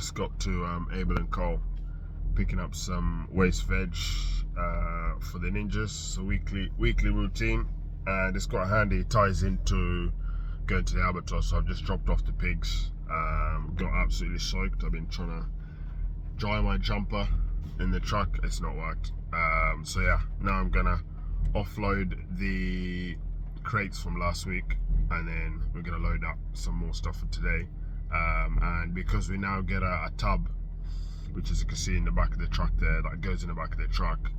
just got to Abel and Cole, picking up some waste veg for the ninjas. So weekly routine, and it's quite handy. It ties into going to the albatross. So I've just dropped off the pigs. Got absolutely soaked. I've been trying to dry my jumper in the truck. It's not worked. So yeah, now I'm gonna offload the crates from last week, and then we're gonna load up some more stuff for today. And because we now get a tub, which as you can see in the back of the truck there, that goes in the back of the truck,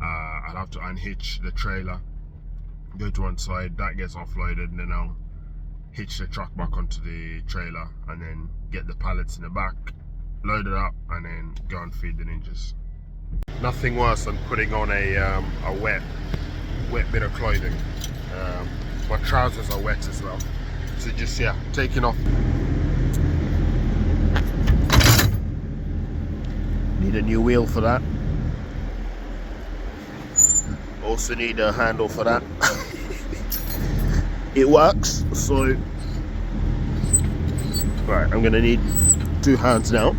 I'll have to unhitch the trailer, go to one side, that gets offloaded, and then I'll hitch the truck back onto the trailer, and then get the pallets in the back, load it up, and then go and feed the ninjas. Nothing worse than putting on a wet bit of clothing. My trousers are wet as well, so just taking off. Need a new wheel for that. Also need a handle for that. It works, so right, I'm gonna need 2 hands now.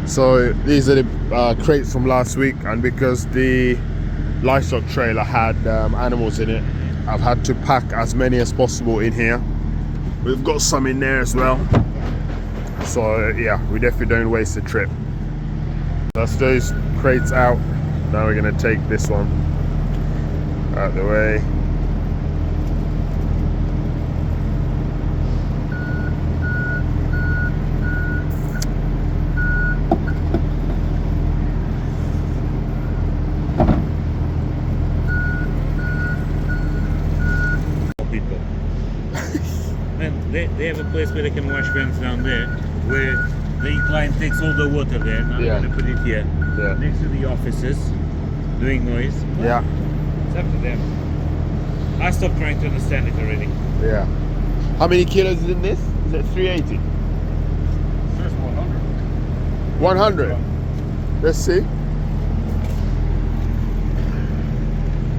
So these are the crates from last week, and because the livestock trailer had animals in it, I've had to pack as many as possible in here. We've got some in there as well, so yeah, we definitely don't waste a trip. That's those crates out. Now we're gonna take this one out of the way. They have a place where they can wash vans down there, where the incline takes all the water there. Now I'm going to put it here, next to the offices, doing noise. Well, yeah. It's up to them. I stopped trying to understand it already. Yeah. How many kilos is in this? Is it 380? It says 100. 100? Let's see.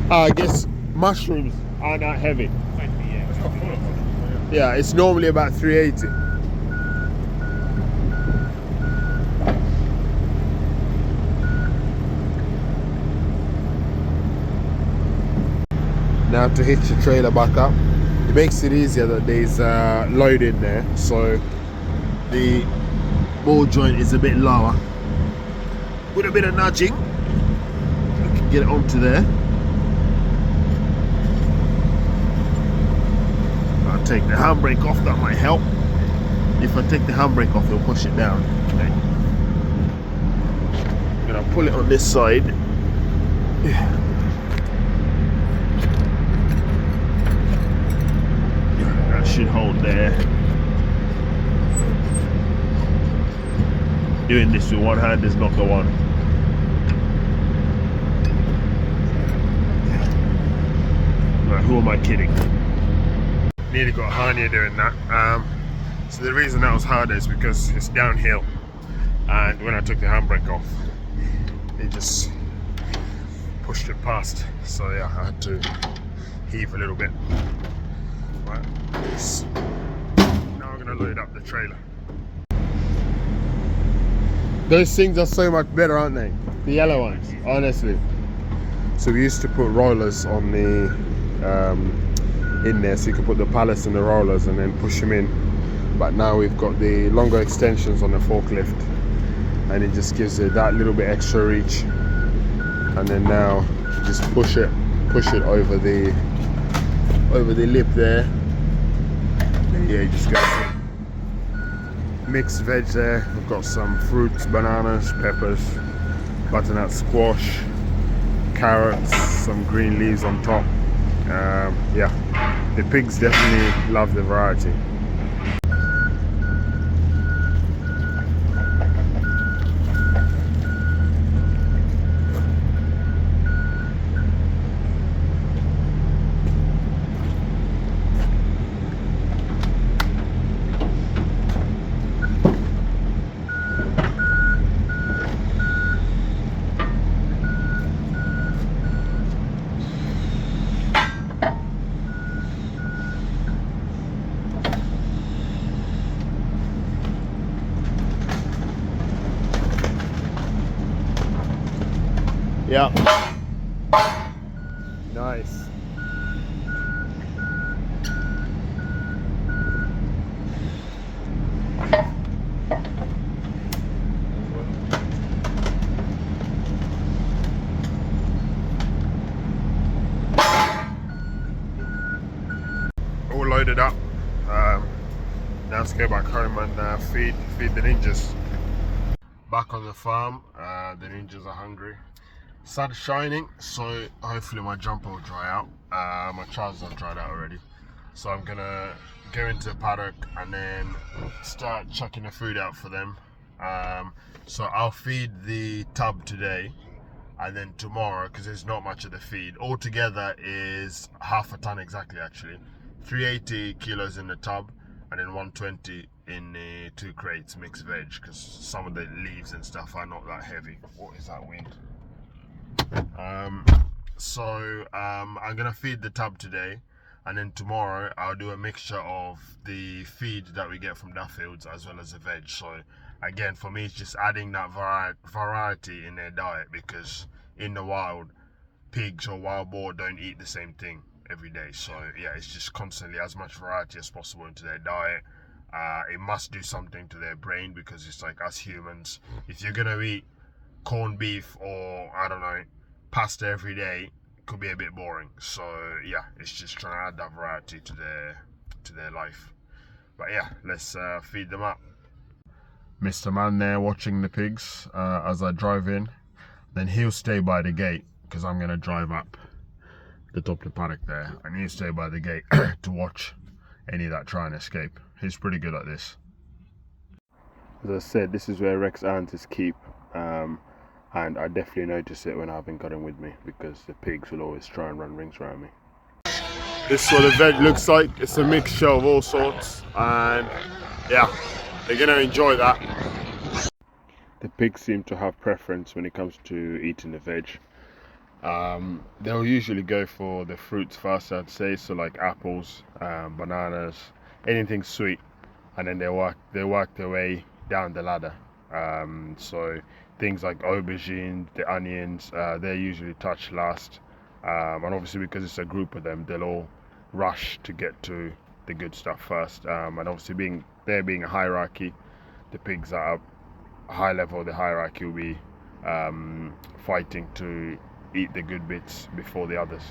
I guess mushrooms are not heavy. Might be, yeah. It's not full of mushrooms. Yeah, it's normally about 380. Now to hitch the trailer back up, it makes it easier that there's load in there, so the ball joint is a bit lower. With a bit of nudging, we can get it onto there. I'll take the handbrake off, that might help. If I take the handbrake off, it'll push it down. Okay. I'm gonna pull it on this side. That should hold there. Doing this with one hand is not the one. Right, who am I kidding? Nearly got a hernia doing that. So the reason that was harder is because it's downhill, and when I took the handbrake off, it just pushed it past. So yeah, I had to heave a little bit. Right. Now I'm gonna load up the trailer. Those things are so much better, aren't they? The yellow ones, honestly. So we used to put rollers on the in there, so you can put the pallets and the rollers and then push them in. But now we've got the longer extensions on the forklift, and it just gives it that little bit extra reach. And then now you just push it over the lip there. Yeah, you just got some mixed veg there. We've got some fruits, bananas, peppers, butternut squash, carrots, some green leaves on top. Yeah, the pigs definitely love the variety. Yeah. Nice. All loaded up. Now let's go back home and feed the ninjas. Back on the farm, the ninjas are hungry. Sun's shining, so hopefully my jumper will dry out. My trousers have dried out already. So I'm gonna go into the paddock and then start chucking the food out for them. So I'll feed the tub today, and then tomorrow, because there's not much of the feed, altogether is half a ton exactly actually. 380 kilos in the tub, and then 120 in the 2 crates mixed veg, because some of the leaves and stuff are not that heavy. What is that wind? I'm gonna feed the tub today, and then tomorrow I'll do a mixture of the feed that we get from Duffields as well as the veg. So again, for me, it's just adding that variety in their diet, because in the wild, pigs or wild boar don't eat the same thing every day. So yeah, it's just constantly as much variety as possible into their diet. It must do something to their brain, because it's like us humans, if you're gonna eat corned beef or I don't know, pasta every day, could be a bit boring. So yeah, it's just trying to add that variety to their life. But yeah, let's feed them up. Mr. Man there watching the pigs as I drive in. Then he'll stay by the gate, because I'm gonna drive up the top of the paddock there, and he'll stay by the gate to watch any that try and escape. He's pretty good at this. As I said, this is where Rex earns his keep, and I definitely notice it when I haven't got him with me, because the pigs will always try and run rings around me. This is what the veg looks like. It's a mixture of all sorts, and yeah, they're gonna enjoy that. The pigs seem to have preference when it comes to eating the veg. They'll usually go for the fruits first, I'd say, so like apples, bananas, anything sweet, and then they work their way down the ladder. So things like aubergine, the onions, they're usually touched last, and obviously because it's a group of them, they'll all rush to get to the good stuff first. And obviously being a hierarchy, the pigs that are high level of the hierarchy will be fighting to eat the good bits before the others.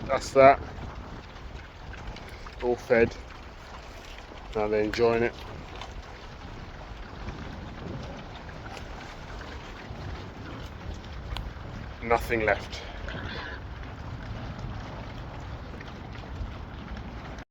That's that, all fed. Now they're enjoying it. Nothing left.